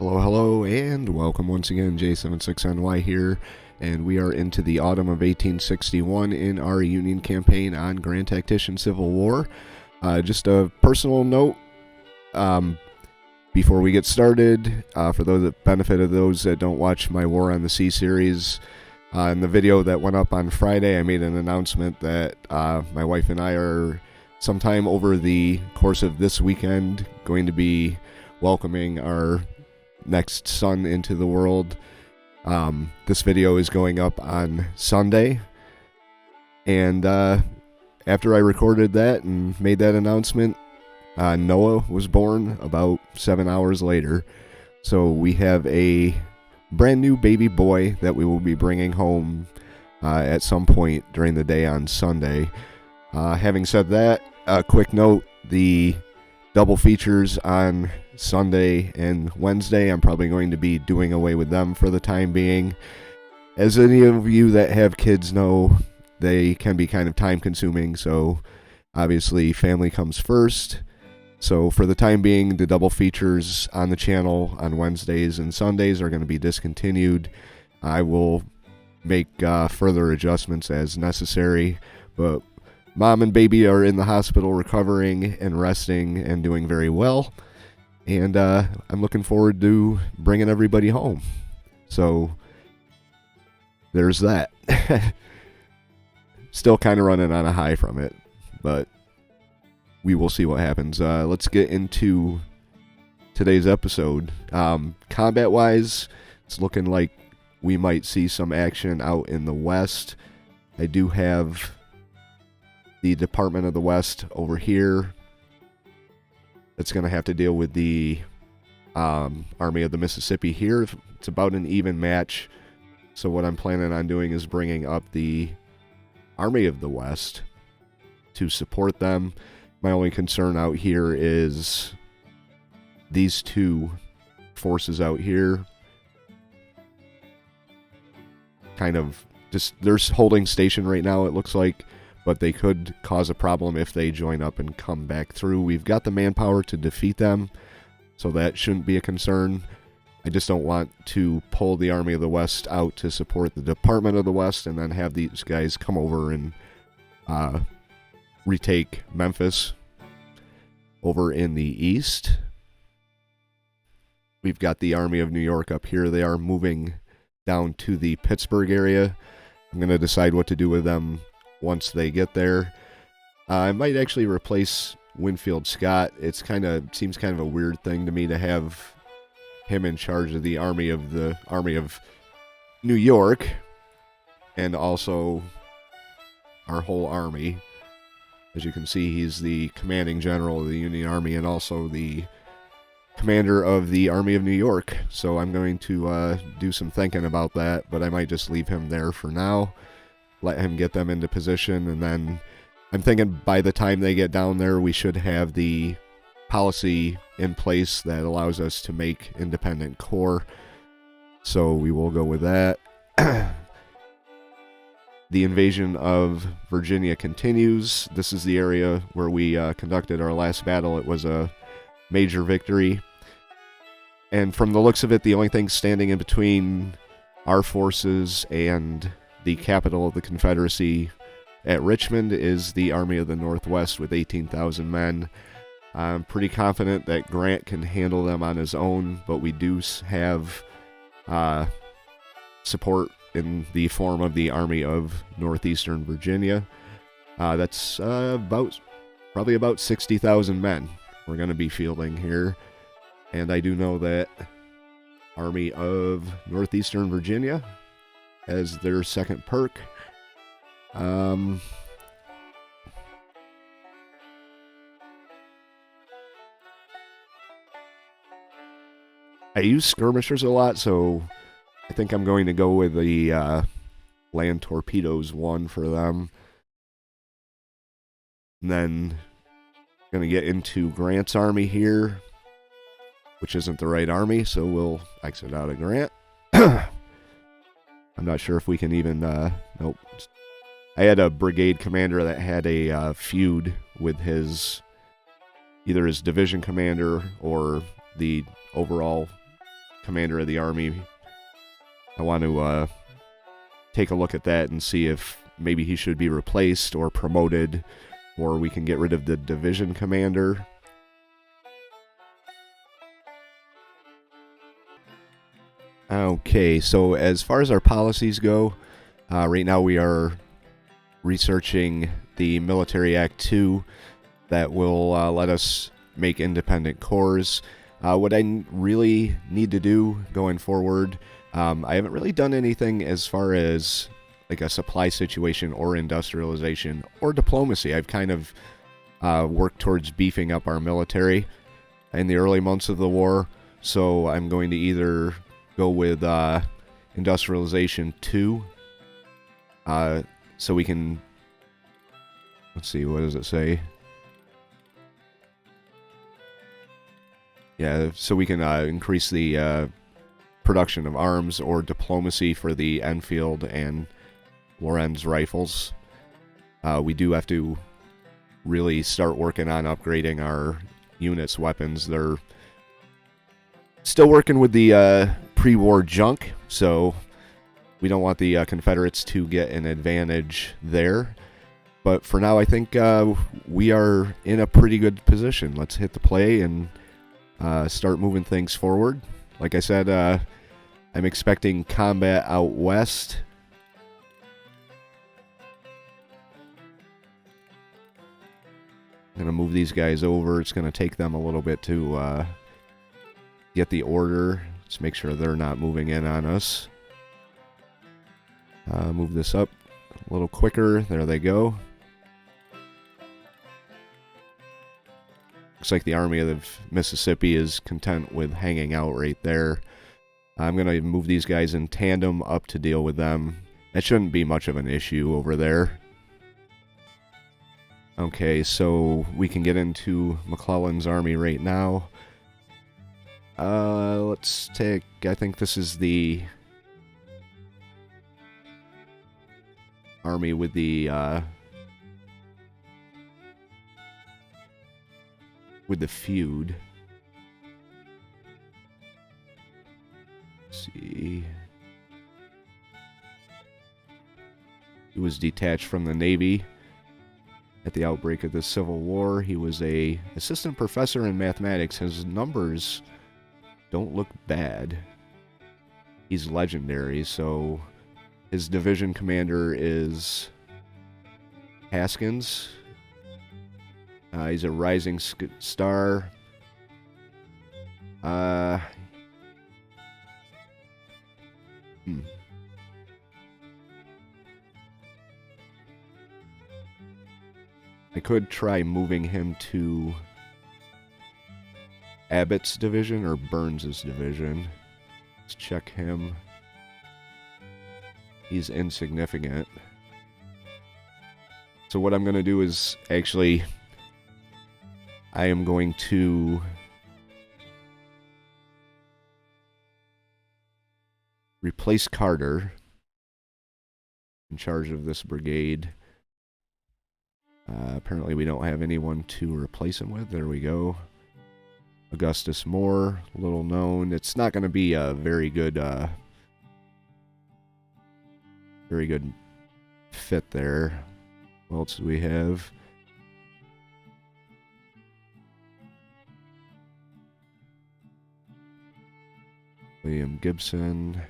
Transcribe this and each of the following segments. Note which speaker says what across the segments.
Speaker 1: Hello, and welcome once again. J76NY here, and we are into the autumn of 1861 in our Union campaign on Grand Tactician Civil War. Just a personal note, before we get started, for the benefit of those that don't watch my War on the Sea series, in the video that went up on Friday, I made an announcement that my wife and I are sometime over the course of this weekend going to be welcoming our next son into the world. This video is going up on Sunday, and after I recorded that and made that announcement, Noah was born about 7 hours later. So we have a brand new baby boy that we will be bringing home at some point during the day on Sunday. Having said that, a quick note, the double features on Sunday and Wednesday, I'm probably going to be doing away with them for the time being. As any of you that have kids know, they can be kind of time consuming, so obviously family comes first. So for the time being, the double features on the channel on Wednesdays and Sundays are going to be discontinued. I will make further adjustments as necessary, but Mom and baby are in the hospital recovering and resting and doing very well. And I'm looking forward to bringing everybody home. So there's that. Still kind of running on a high from it, but we will see what happens. Let's get into today's episode. Combat-wise, it's looking like we might see some action out in the West. I do have the Department of the West over here. It's going to have to deal with the Army of the Mississippi here. It's about an even match. So what I'm planning on doing is bringing up the Army of the West to support them. My only concern out here is these two forces out here. Kind of just, they're holding station right now, it looks like, but they could cause a problem if they join up and come back through. We've got the manpower to defeat them, so that shouldn't be a concern. I just don't want to pull the Army of the West out to support the Department of the West and then have these guys come over and retake Memphis. Over in the east, we've got the Army of New York up here. They are moving down to the Pittsburgh area. I'm going to decide what to do with them once they get there. I might actually replace Winfield Scott. It's seems kind of a weird thing to me to have him in charge of the Army of New York and also our whole army. As you can see, he's the commanding general of the Union Army and also the commander of the Army of New York. So I'm going to do some thinking about that, but I might just leave him there for now. Let him get them into position, and then I'm thinking by the time they get down there, we should have the policy in place that allows us to make independent corps. So we will go with that. The invasion of Virginia continues. This is the area where we conducted our last battle. It was a major victory. And from the looks of it, the only thing standing in between our forces and the capital of the Confederacy at Richmond is the Army of the Northwest with 18,000 men. I'm pretty confident that Grant can handle them on his own, but we do have support in the form of the Army of Northeastern Virginia. That's probably about 60,000 men we're going to be fielding here. And I do know that Army of Northeastern Virginia as their second perk. I use skirmishers a lot, so I think I'm going to go with the land torpedoes one for them. And then going to get into Grant's army here, which isn't the right army, so we'll exit out of Grant. I'm not sure if we can even, nope. I had a brigade commander that had a feud with either his division commander or the overall commander of the army. I want to take a look at that and see if maybe he should be replaced or promoted, or we can get rid of the division commander. Okay, so as far as our policies go, right now we are researching the Military Act 2 that will let us make independent corps. What I really need to do going forward, I haven't really done anything as far as like a supply situation or industrialization or diplomacy. I've kind of worked towards beefing up our military in the early months of the war, so I'm going to either go with industrialization 2, so we can, let's see, what does it say? Yeah, so we can increase the production of arms, or diplomacy for the Enfield and Lorenz rifles. We do have to really start working on upgrading our units' weapons. They're still working with the pre-war junk, so we don't want the Confederates to get an advantage there. But for now, I think we are in a pretty good position. Let's hit the play and start moving things forward. Like I said, I'm expecting combat out west. I'm going to move these guys over. It's going to take them a little bit to get the order. Let's make sure they're not moving in on us. Move this up a little quicker. There they go. Looks like the Army of Mississippi is content with hanging out right there. I'm going to move these guys in tandem up to deal with them. That shouldn't be much of an issue over there. Okay, so we can get into McClellan's army right now. Let's take, I think this is the army with the feud. Let's see. He was detached from the Navy at the outbreak of the Civil War. He was a assistant professor in mathematics. His numbers don't look bad. He's legendary, so his division commander is Haskins. He's a rising star. I could try moving him to Abbott's division or Burns's division. Let's check him. He's insignificant. So what I'm going to do is actually, I am going to replace Carter in charge of this brigade. Apparently we don't have anyone to replace him with. There we go. Augustus Moore, little known. It's not going to be a very good fit there. What else do we have? William Gibson,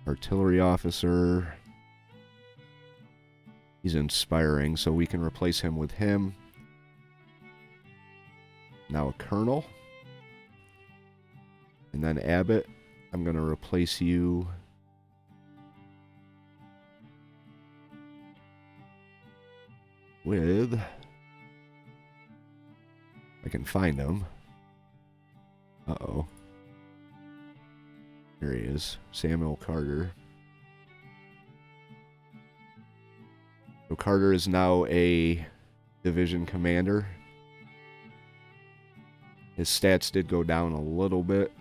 Speaker 1: artillery officer. He's inspiring, so we can replace him with him. Now a colonel. And then Abbott, I'm going to replace you with, I can find him. Uh-oh. There he is. Samuel Carter. So Carter is now a division commander. His stats did go down a little bit.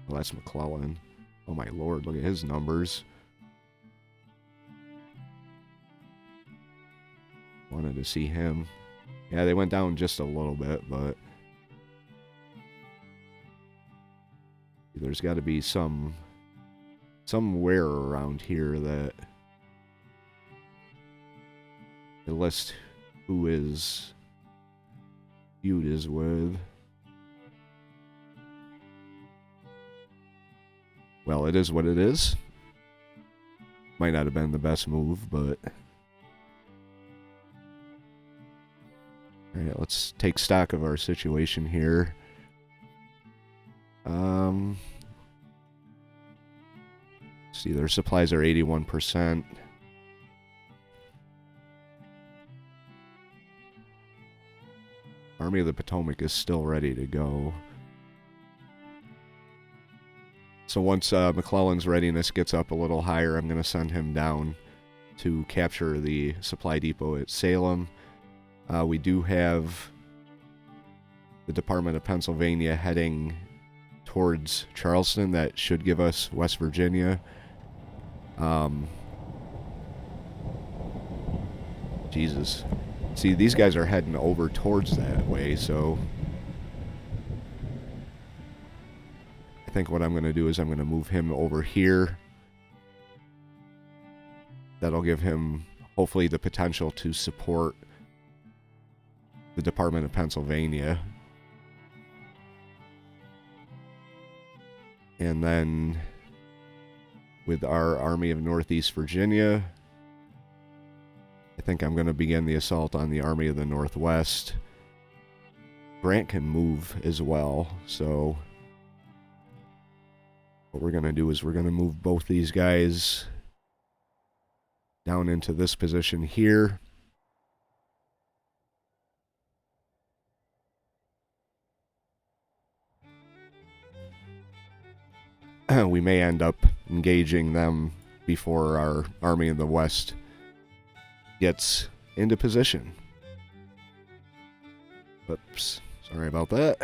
Speaker 1: Well, that's McClellan. Oh my lord, look at his numbers. Wanted to see him. Yeah, they went down just a little bit, but There's got to be somewhere around here that it lists who his feud is with. Well, it is what it is. Might not have been the best move, but... Alright, let's take stock of our situation here. See, their supplies are 81%. Army of the Potomac is still ready to go. So once McClellan's readiness gets up a little higher, I'm going to send him down to capture the supply depot at Salem. We do have the Department of Pennsylvania heading towards Charleston. That should give us West Virginia. Jesus. See, these guys are heading over towards that way, so... I think what I'm going to do is I'm going to move him over here. That'll give him, hopefully, the potential to support the Department of Pennsylvania. And then with our Army of Northeast Virginia, I think I'm going to begin the assault on the Army of the Northwest. Grant can move as well, so what we're going to do is we're going to move both these guys down into this position here. We may end up engaging them before our Army in the West gets into position. Oops, sorry about that.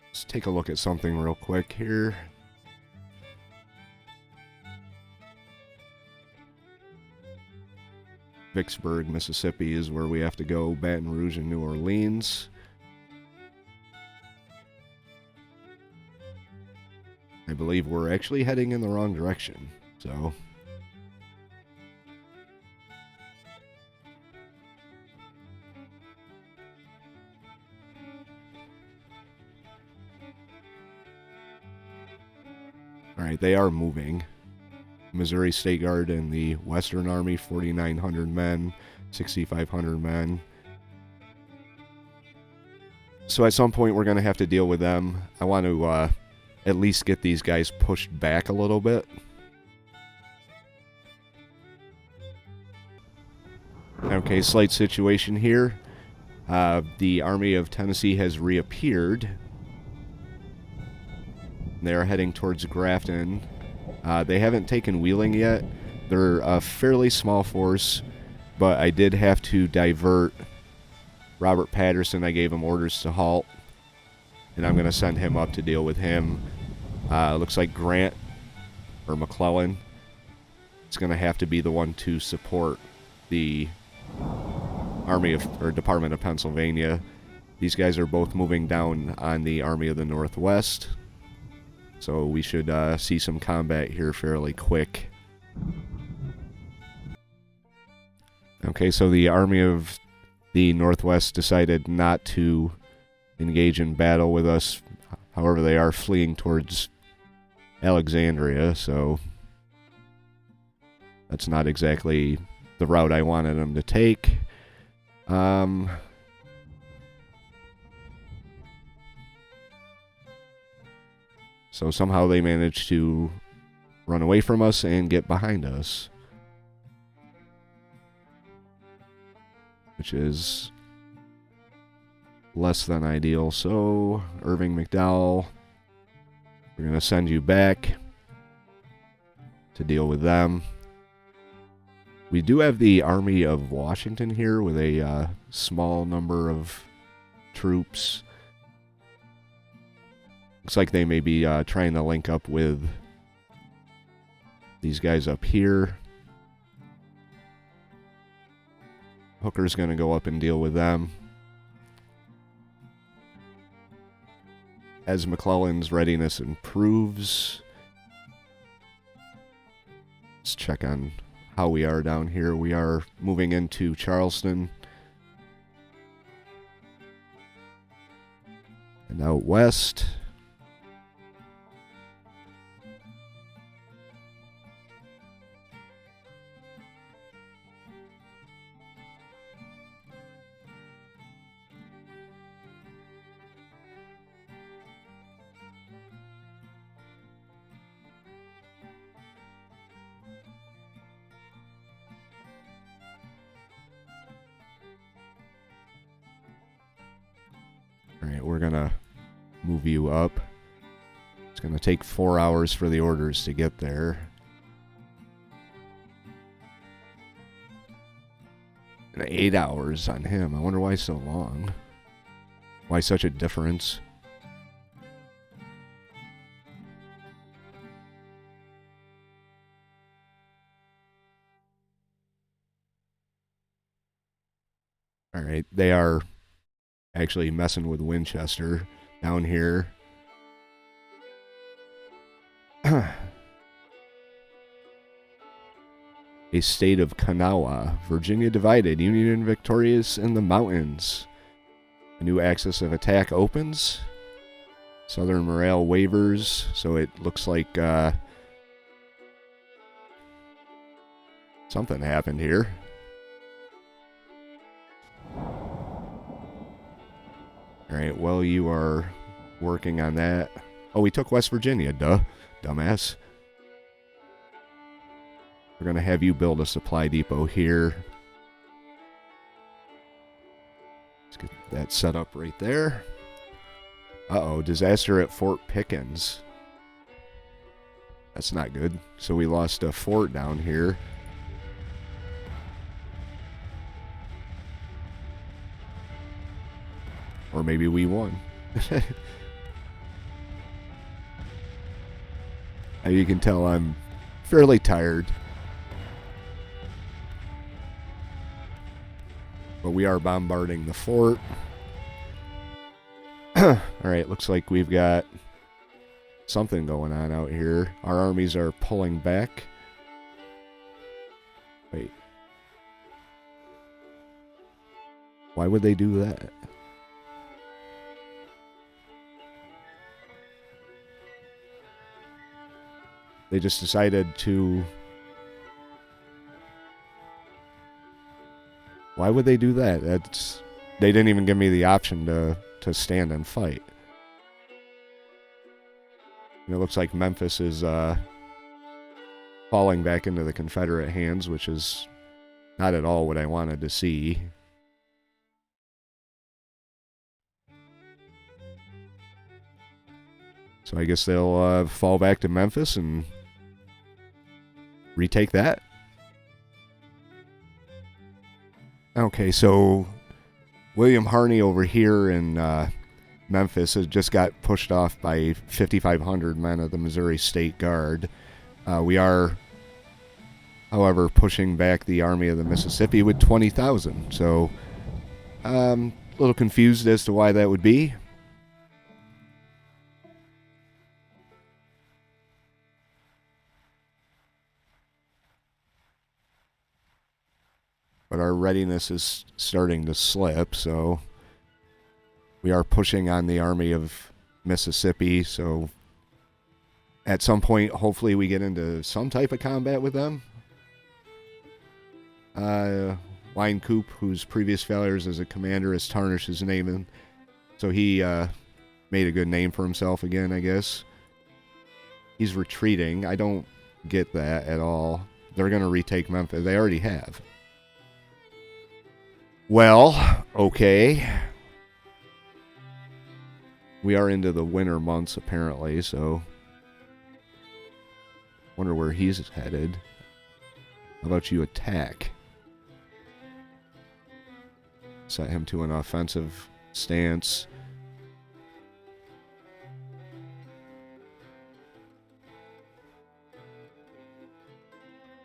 Speaker 1: Let's take a look at something real quick here. Vicksburg, Mississippi is where we have to go. Baton Rouge and New Orleans. I believe we're actually heading in the wrong direction, so... Alright, they are moving. Missouri State Guard and the Western Army, 4,900 men, 6,500 men. So at some point we're going to have to deal with them. I want to at least get these guys pushed back a little bit. Okay, slight situation here. The Army of Tennessee has reappeared. They're heading towards Grafton. They haven't taken Wheeling yet. They're a fairly small force, but I did have to divert Robert Patterson. I gave him orders to halt, and I'm going to send him up to deal with him. Looks like Grant, or McClellan, is going to have to be the one to support the Army of, or Department of Pennsylvania. These guys are both moving down on the Army of the Northwest. So we should see some combat here fairly quick. Okay, so the Army of the Northwest decided not to engage in battle with us. However, they are fleeing towards Alexandria, so that's not exactly the route I wanted them to take. So somehow they managed to run away from us and get behind us, which is less than ideal. So, Irving McDowell, we're going to send you back to deal with them. We do have the Army of Washington here with a small number of troops. Looks like they may be trying to link up with these guys up here. Hooker's going to go up and deal with them. As McClellan's readiness improves, let's check on how we are down here. We are moving into Charleston. And out west. Alright, we're gonna move you up. It's gonna take 4 hours for the orders to get there. And 8 hours on him. I wonder why so long. Why such a difference? Alright, they are actually messing with Winchester down here. A state of Kanawha. Virginia divided. Union victorious in the mountains. A new axis of attack opens. Southern morale wavers. So it looks like something happened here. Alright, well, you are working on that. Oh, we took West Virginia, duh. Dumbass. We're going to have you build a supply depot here. Let's get that set up right there. Uh-oh, disaster at Fort Pickens. That's not good. So we lost a fort down here. Or maybe we won. As you can tell, I'm fairly tired. But we are bombarding the fort. Alright, looks like we've got something going on out here. Our armies are pulling back. Wait. Why would they do that? They just decided to... Why would they do that? That's... They didn't even give me the option to stand and fight. And it looks like Memphis is falling back into the Confederate hands, which is not at all what I wanted to see. So I guess they'll fall back to Memphis and retake that. Okay, so William Harney over here in Memphis has just got pushed off by 5,500 men of the Missouri State Guard. We are, however, pushing back the Army of the Mississippi with 20,000. So a little confused as to why that would be. But our readiness is starting to slip, so we are pushing on the Army of Mississippi. So at some point, hopefully we get into some type of combat with them. Line Coop, whose previous failures as a commander has tarnished his name, and so he made a good name for himself again, I guess. He's retreating. I don't get that at all. They're going to retake Memphis. They already have. Well, okay. We are into the winter months, apparently, so... Wonder where he's headed. How about you attack? Set him to an offensive stance.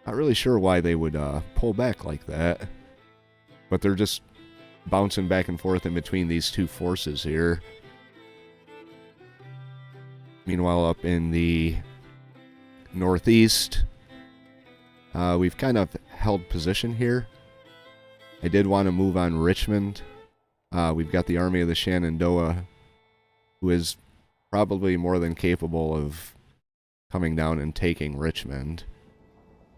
Speaker 1: Not really sure why they would pull back like that. But they're just bouncing back and forth in between these two forces here. Meanwhile, up in the northeast, we've kind of held position here. I did want to move on Richmond. We've got the Army of the Shenandoah, who is probably more than capable of coming down and taking Richmond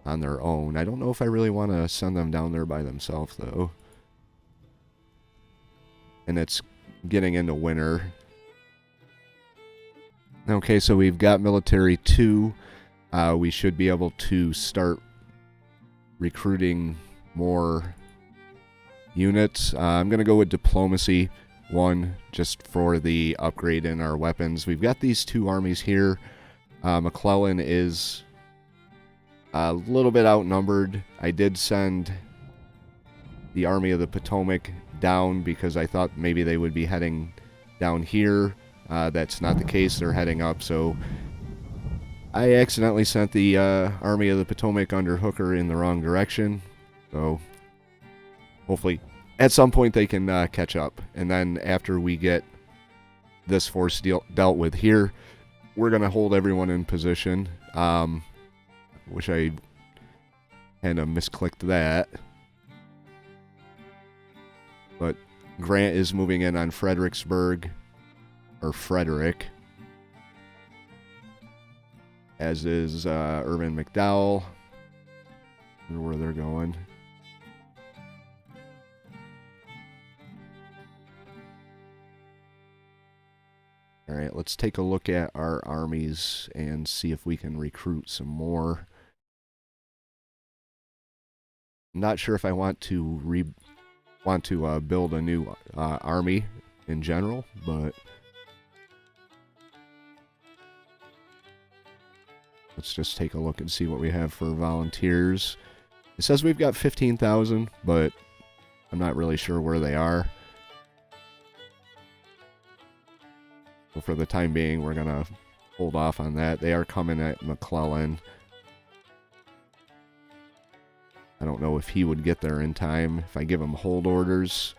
Speaker 1: on their own. I don't know if I really want to send them down there by themselves, though. And it's getting into winter. Okay, so we've got Military 2. We should be able to start recruiting more units. I'm going to go with Diplomacy 1, just for the upgrade in our weapons. We've got these two armies here. McClellan is a little bit outnumbered. I did send the Army of the Potomac down because I thought maybe they would be heading down here. That's not the case. They're heading up, so I accidentally sent the Army of the Potomac under Hooker in the wrong direction. So hopefully at some point they can catch up. And then after we get this force dealt with here, we're going to hold everyone in position. Wish I kind of misclicked that. But Grant is moving in on Fredericksburg, or Frederick, as is Irvin McDowell. I wonder where they're going. Alright, let's take a look at our armies and see if we can recruit some more. I'm not sure if I want to build a new army in general, but let's just take a look and see what we have for volunteers. It says we've got 15,000, but I'm not really sure where they are. So for the time being, we're going to hold off on that. They are coming at McClellan. I don't know if he would get there in time if I give him hold orders.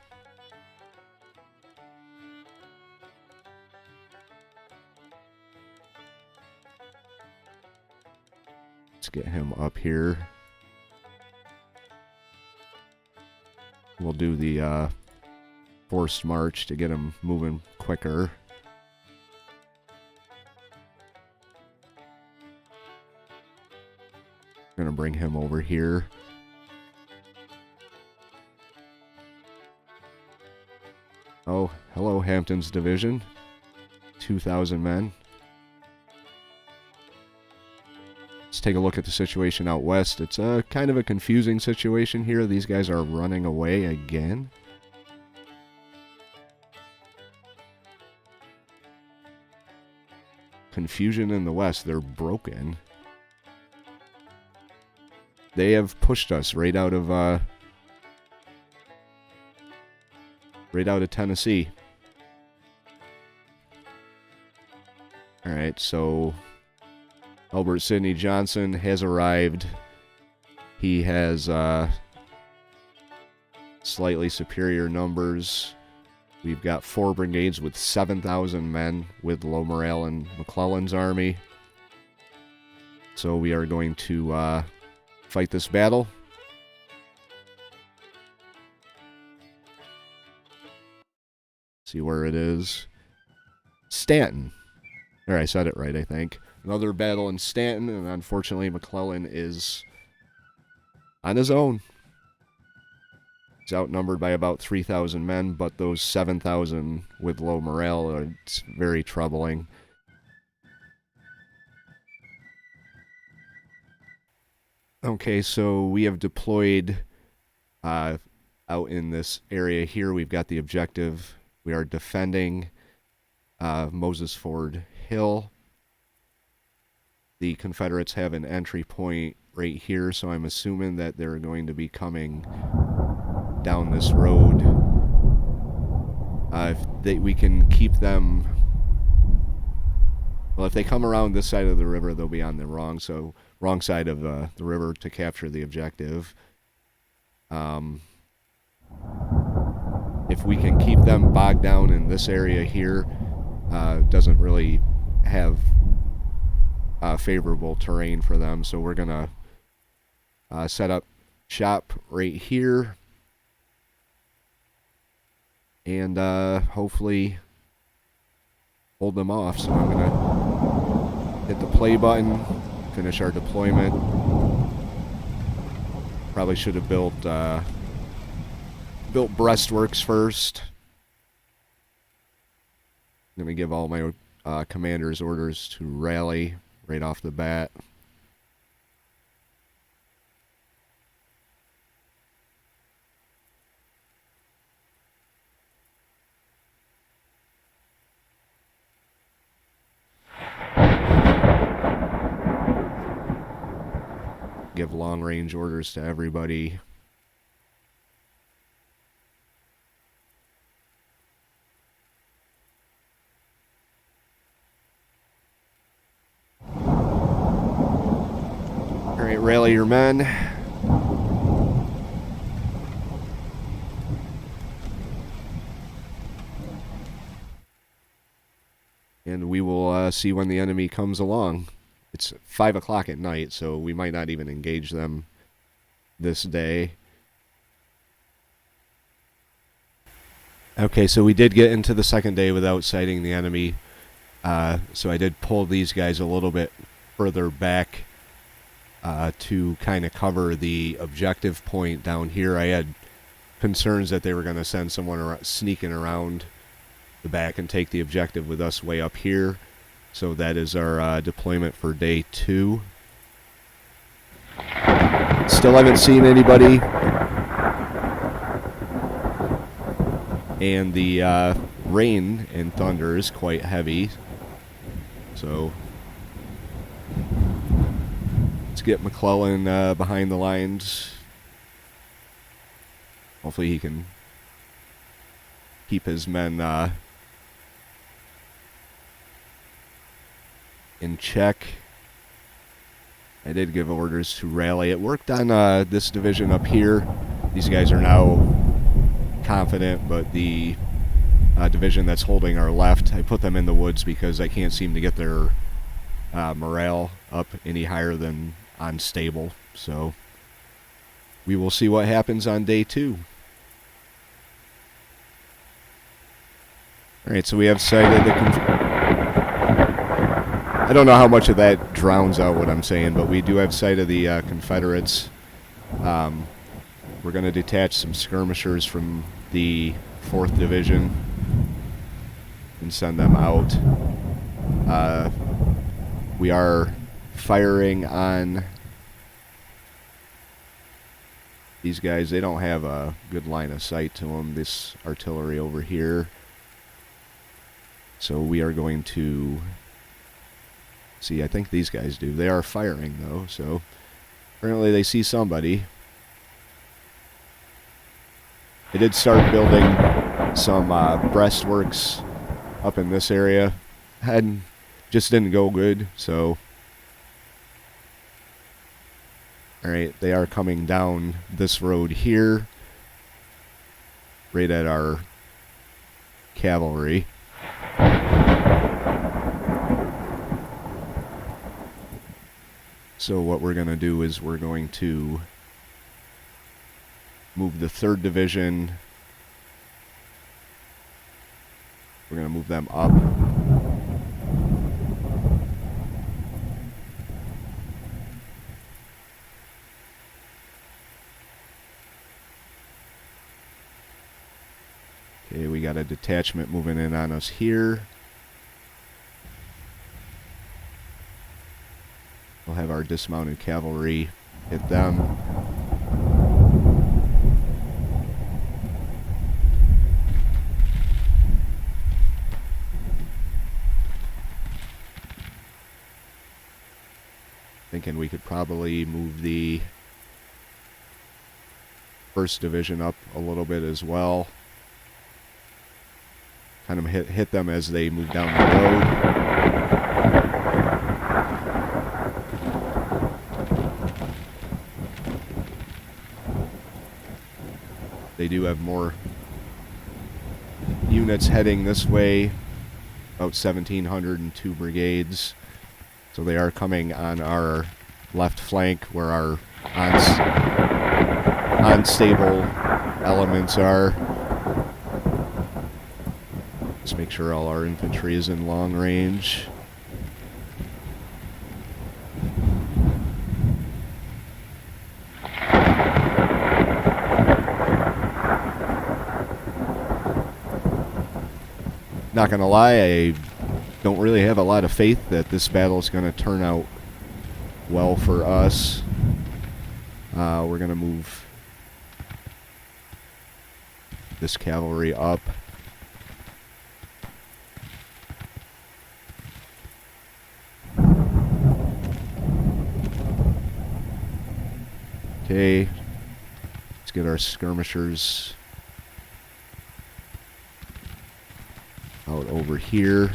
Speaker 1: Let's get him up here. We'll do the forced march to get him moving quicker. I'm going to bring him over here. Oh, hello, Hampton's division. 2,000 men. Let's take a look at the situation out west. It's a kind of a confusing situation here. These guys are running away again. Confusion in the west. They're broken. They have pushed us right out of Tennessee. Alright, so Albert Sidney Johnson has arrived. He has slightly superior numbers. We've got 4 brigades with 7,000 men with low morale in McClellan's army. So we are going to fight this battle. See where it is. Stanton. There, I said it right, I think. Another battle in Stanton, and unfortunately McClellan is on his own. He's outnumbered by about 3,000 men, but those 7,000 with low morale, it's very troubling. Okay, so we have deployed out in this area here. We've got the objective. We are defending Moses Ford Hill. The Confederates have an entry point right here, so I'm assuming that they're going to be coming down this road. We can keep them... Well, if they come around this side of the river, they'll be on the wrong, so wrong side of the river to capture the objective. If we can keep them bogged down in this area here, doesn't really have favorable terrain for them, so we're gonna set up shop right here and hopefully hold them off. So I'm gonna hit the play button, finish our deployment. Probably should have built breastworks first. I'm gonna give all my commanders orders to rally right off the bat. Give long-range orders to everybody. Alright, rally your men. And we will see when the enemy comes along. It's 5 o'clock at night, so we might not even engage them this day. Okay, so we did get into the second day without sighting the enemy. So I did pull these guys a little bit further back to kind of cover the objective point down here. I had concerns that they were going to send someone sneaking around the back and take the objective with us way up here. So that is our deployment for day 2. Still haven't seen anybody. And the rain and thunder is quite heavy. So let's get McClellan behind the lines. Hopefully he can keep his men in check. I did give orders to rally. It worked on this division up here. These guys are now confident, but the division that's holding our left, I put them in the woods because I can't seem to get their morale up any higher than unstable. So we will see what happens on day 2. Alright, so we have sighted the I don't know how much of that drowns out what I'm saying, but we do have sight of the Confederates. We're going to detach some skirmishers from the 4th Division and send them out. We are firing on these guys. They don't have a good line of sight to them, this artillery over here. So we are going to see, I think these guys do. They are firing, though, so apparently they see somebody. They did start building some breastworks up in this area. Just didn't go good, so... Alright, they are coming down this road here, right at our cavalry. So what we're going to do is we're going to move the 3rd Division. We're going to move them up. Okay, we got a detachment moving in on us here. We'll have our dismounted cavalry hit them. Thinking we could probably move the 1st Division up a little bit as well. Kind of hit them as they move down the road. do have more units heading this way, about 1,702 brigades. So they are coming on our left flank where our unstable elements are. Let's make sure all our infantry is in long range. Not gonna lie, I don't really have a lot of faith that this battle is gonna turn out well for us. We're gonna move this cavalry up. Okay, let's get our skirmishers out over here.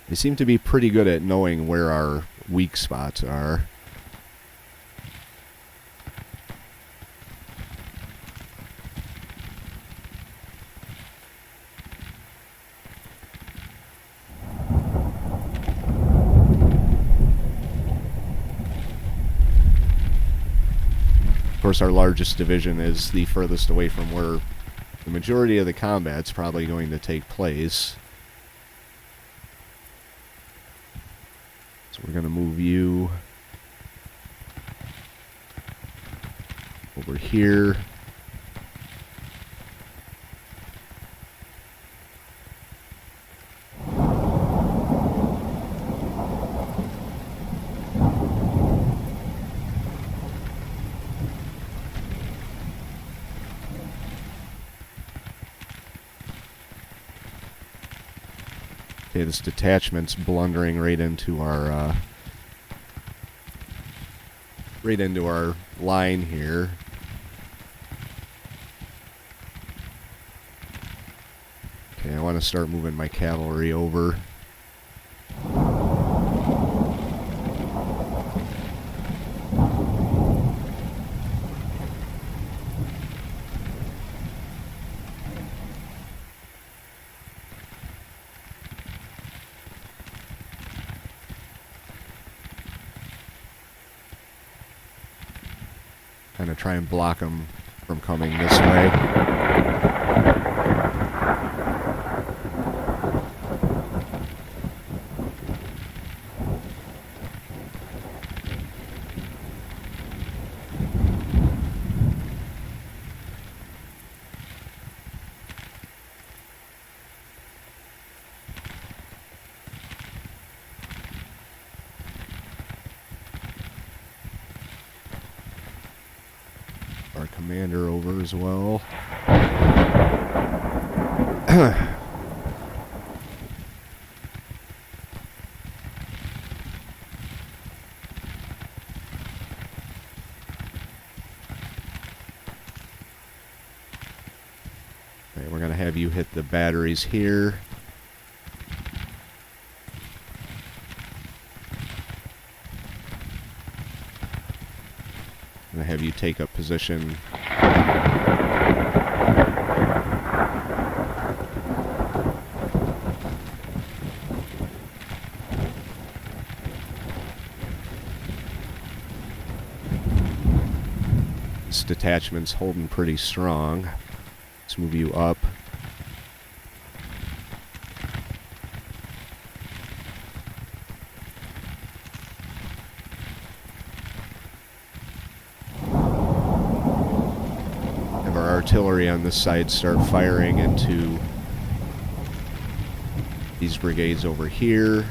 Speaker 1: They seem to be pretty good at knowing where our weak spots are. Of course, our largest division is the furthest away from where the majority of the combat's probably going to take place. So we're going to move you over here. Okay, this detachment's blundering right into our line here. Okay, I want to start moving my cavalry over. Kind of try and block them from coming this way. Our commander over as well. Okay, we're going to have you hit the batteries here. I'm going to have you take up position this detachment's holding pretty strong. Let's move you up. Artillery on this side start firing into these brigades over here.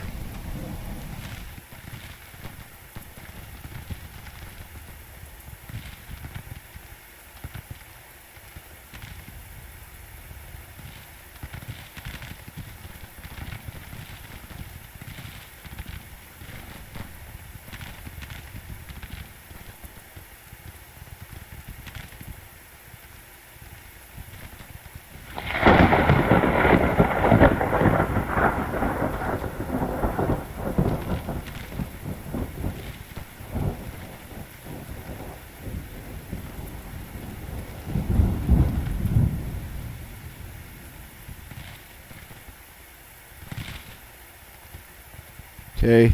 Speaker 1: Okay.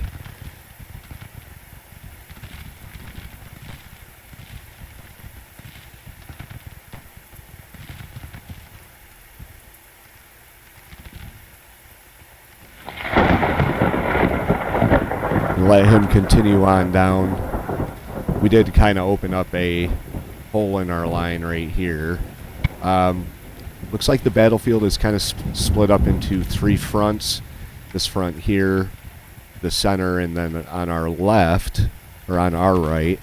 Speaker 1: Let him continue on down. We did kind of open up a hole in our line right here. Looks like the battlefield is kind of split up into 3 fronts. This front here, the center, and then on our left, or on our right.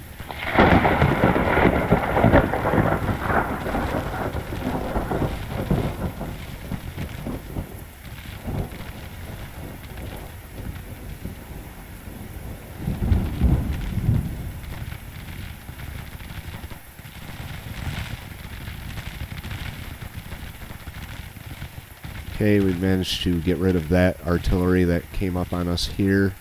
Speaker 1: Okay, we managed to get rid of that artillery that came up on us here.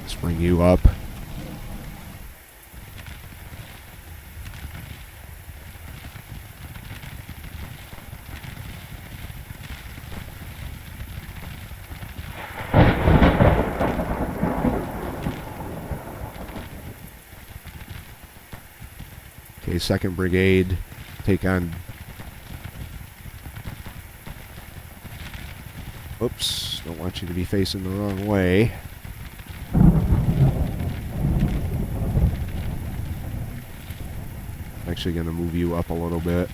Speaker 1: Let's bring you up. Okay, 2nd Brigade, take on... Oops, don't want you to be facing the wrong way. I'm actually going to move you up a little bit.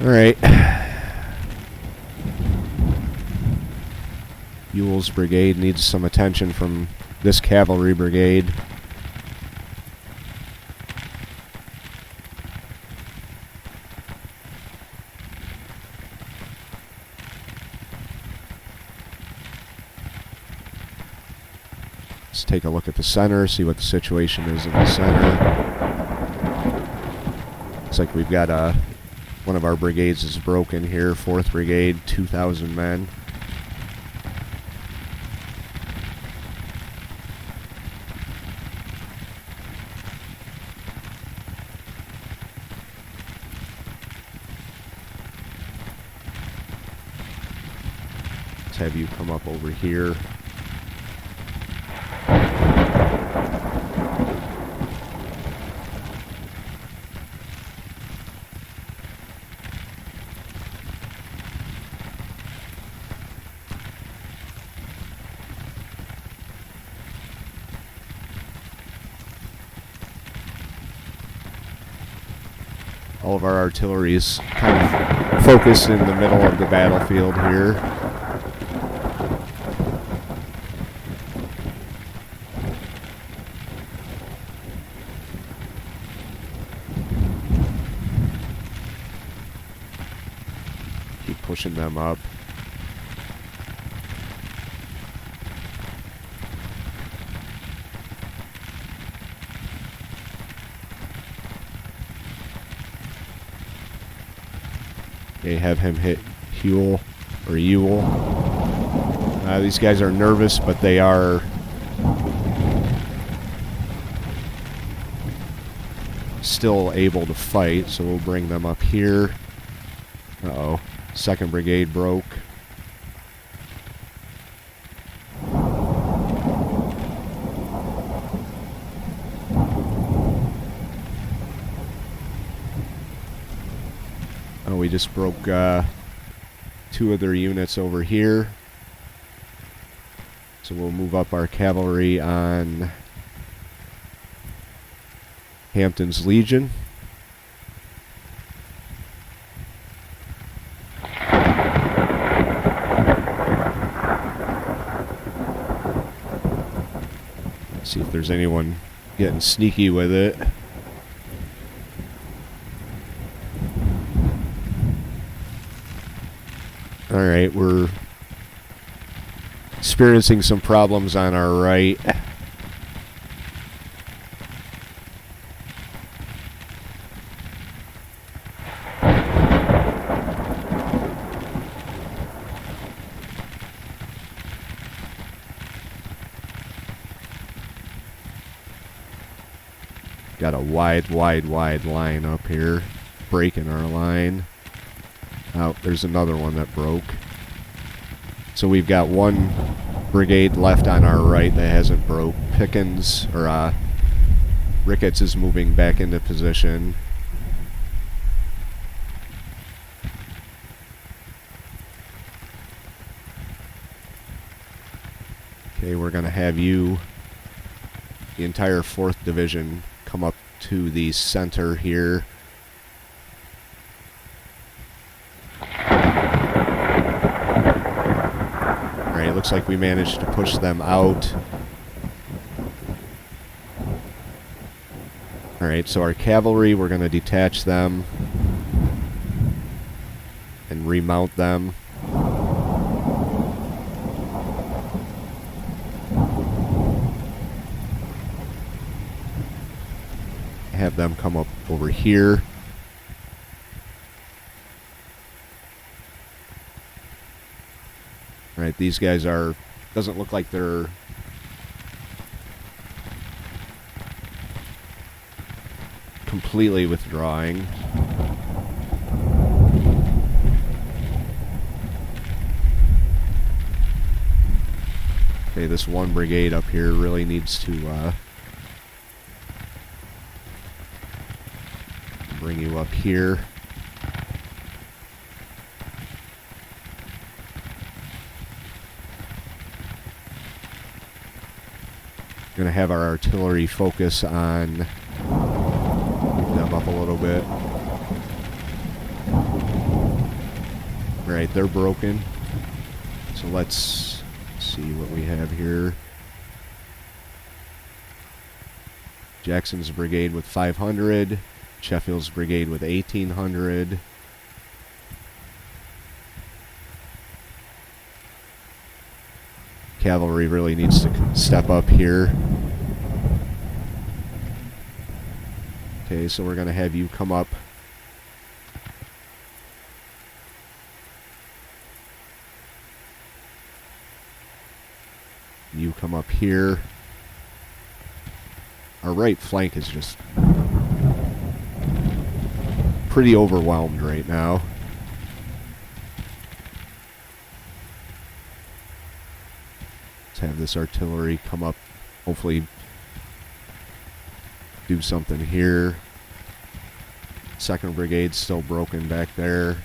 Speaker 1: Alright. Ewell's brigade needs some attention from this cavalry brigade. Let's take a look at the center, see what the situation is in the center. Looks like we've got one of our brigades is broken here. 4th Brigade, 2,000 men. Let's have you come up over here. All of our artillery is kind of focused in the middle of the battlefield here. Keep pushing them up. Okay, have him hit Ewell. These guys are nervous, but they are still able to fight, so we'll bring them up here. Uh-oh. 2nd Brigade broke. Oh, we just broke 2 of their units over here. So we'll move up our cavalry on Hampton's Legion. See if there's anyone getting sneaky with it. Alright, we're experiencing some problems on our right. Got a wide line up here, breaking our line. Oh, there's another one that broke. So we've got one brigade left on our right that hasn't broke. Pickens, or Ricketts is moving back into position. Okay, we're going to have you, the entire 4th Division, come up to the center here. Alright, looks like we managed to push them out. Alright, so our cavalry, we're going to detach them and remount them. Have them come up over here. Right, these guys are, doesn't look like they're completely withdrawing. Okay, this one brigade up here really needs to bring you up here. Gonna have our artillery focus on them up a little bit. Right, they're broken. So let's see what we have here. Jackson's brigade with 500. Sheffield's brigade with 1,800. Cavalry really needs to step up here. Okay, so we're going to have you come up. You come up here. Our right flank is just pretty overwhelmed right now. Let's have this artillery come up, hopefully do something here. 2nd Brigade's still broken back there.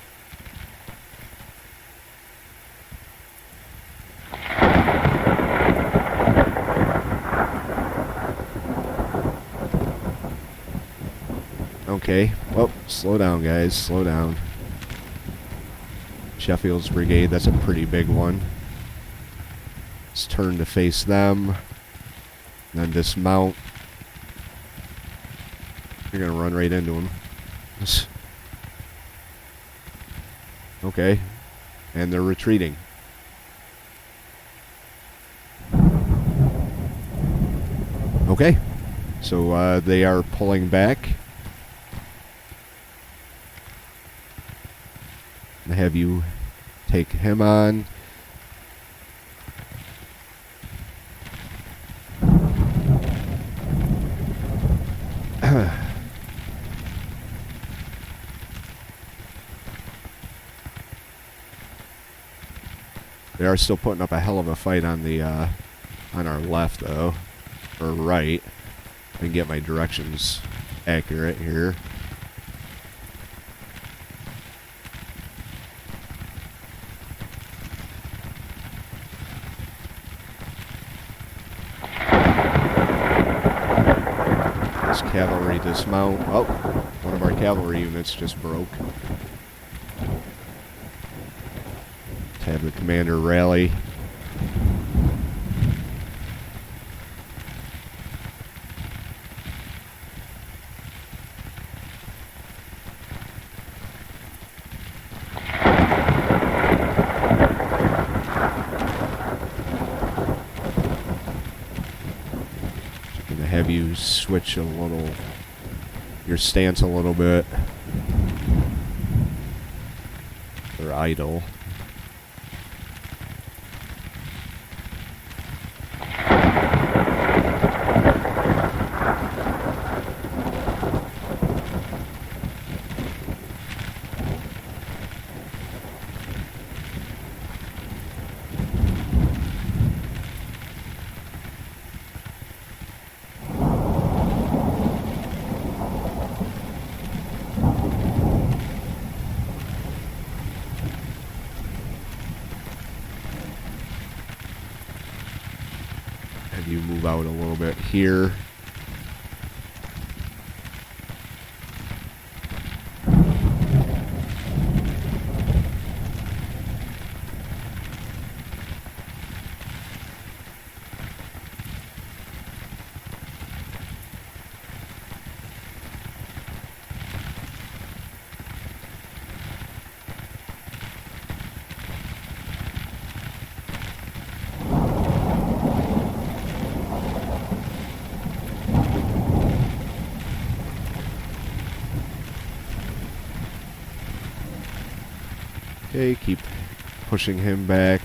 Speaker 1: Okay, well, slow down, guys, slow down. Sheffield's brigade, that's a pretty big one. Let's turn to face them. Then dismount. You're gonna run right into them. Okay, and they're retreating. Okay, so they are pulling back. Have you take him on. They are still putting up a hell of a fight on the on our left though, or right. I can get my directions accurate here. Cavalry dismount. Oh, one of our cavalry units just broke. Let's have the commander rally. Gonna have you switch your stance a little bit. Or idle. You move out a little bit here. Okay, keep pushing him back.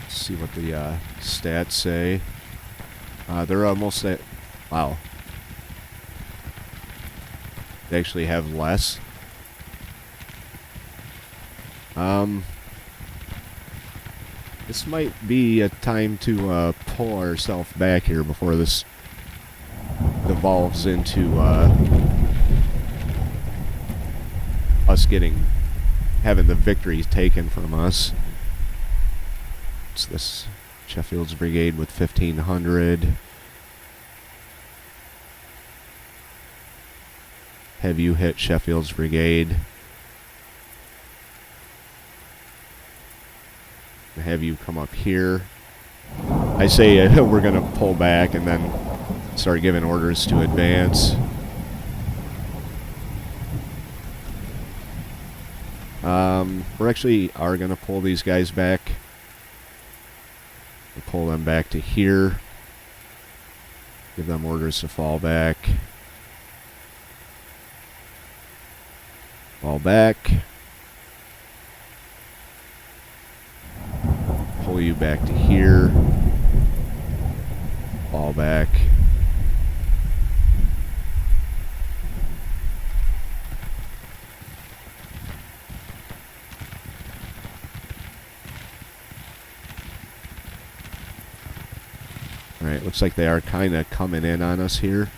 Speaker 1: See what the stats say. They're almost at... Wow. They actually have less. This might be a time to pull ourselves back here before this devolves into us having the victory taken from us. It's this Sheffield's Brigade with 1,500. Have you hit Sheffield's Brigade? Have you come up here? I say we're going to pull back and then start giving orders to advance. We actually are going to pull these guys back. We'll pull them back to here. Give them orders to fall back. Fall back. Pull you back to here. Fall back. Alright, looks like they are kind of coming in on us here.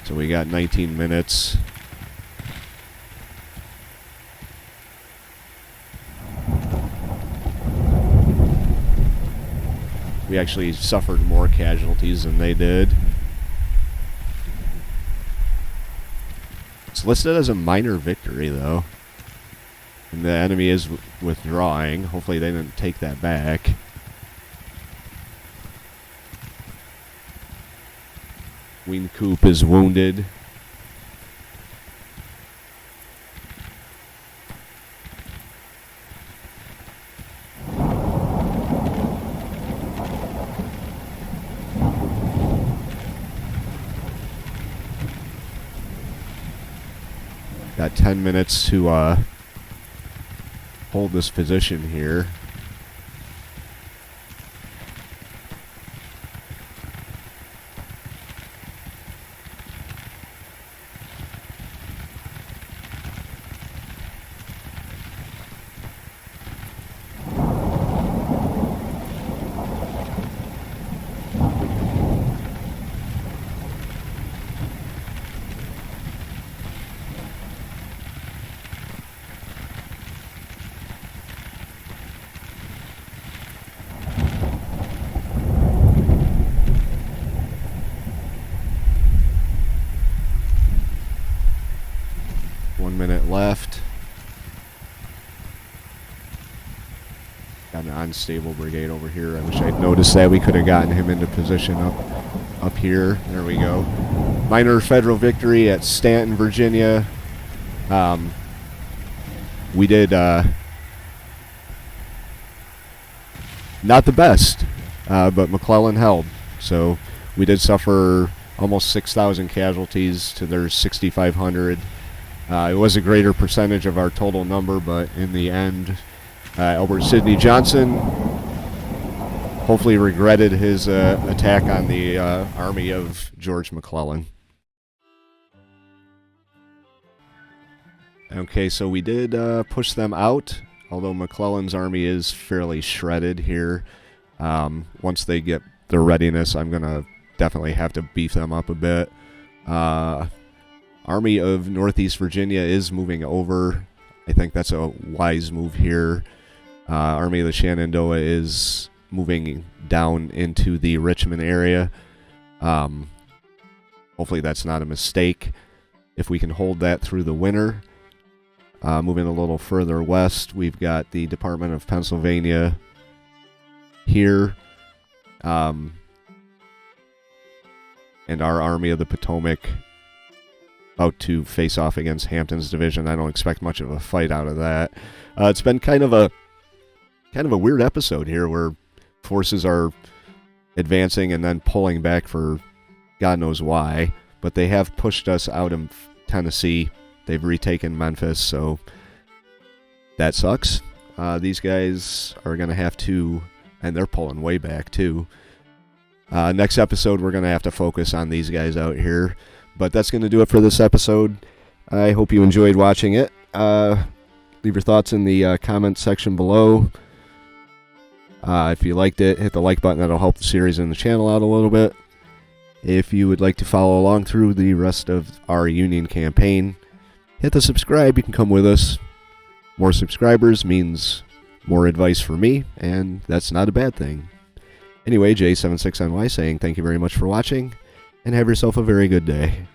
Speaker 1: So we got 19 minutes. We actually suffered more casualties than they did. It's listed as a minor victory, though. And the enemy is withdrawing. Hopefully they didn't take that back. Ween Coop is wounded. Got 10 minutes to hold this position here. left. Got an unstable brigade over here. I wish I'd noticed that. We could have gotten him into position up here. There we go. Minor Federal victory at Stanton, Virginia. We did not the best, but McClellan held. So we did suffer almost 6,000 casualties to their 6,500. It was a greater percentage of our total number, but in the end, Albert Sidney Johnson hopefully regretted his attack on the army of George McClellan. Okay, so we did push them out, although McClellan's army is fairly shredded here. Once they get their readiness, I'm going to definitely have to beef them up a bit. Army of Northeast Virginia is moving over. I think that's a wise move here. Army of the Shenandoah is moving down into the Richmond area. Hopefully that's not a mistake. If we can hold that through the winter. Moving a little further west, we've got the Department of Pennsylvania here. And our Army of the Potomac about to face off against Hampton's division. I don't expect much of a fight out of that. It's been kind of a weird episode here where forces are advancing and then pulling back for God knows why. But they have pushed us out of Tennessee. They've retaken Memphis, so that sucks. These guys are going to have to, and they're pulling way back too. Next episode, we're going to have to focus on these guys out here. But that's going to do it for this episode. I hope you enjoyed watching it. Leave your thoughts in the comments section below. If you liked it, hit the like button. That'll help the series and the channel out a little bit. If you would like to follow along through the rest of our Union campaign, hit the subscribe. You can come with us. More subscribers means more advice for me, and that's not a bad thing. Anyway, J76NY saying thank you very much for watching, and have yourself a very good day.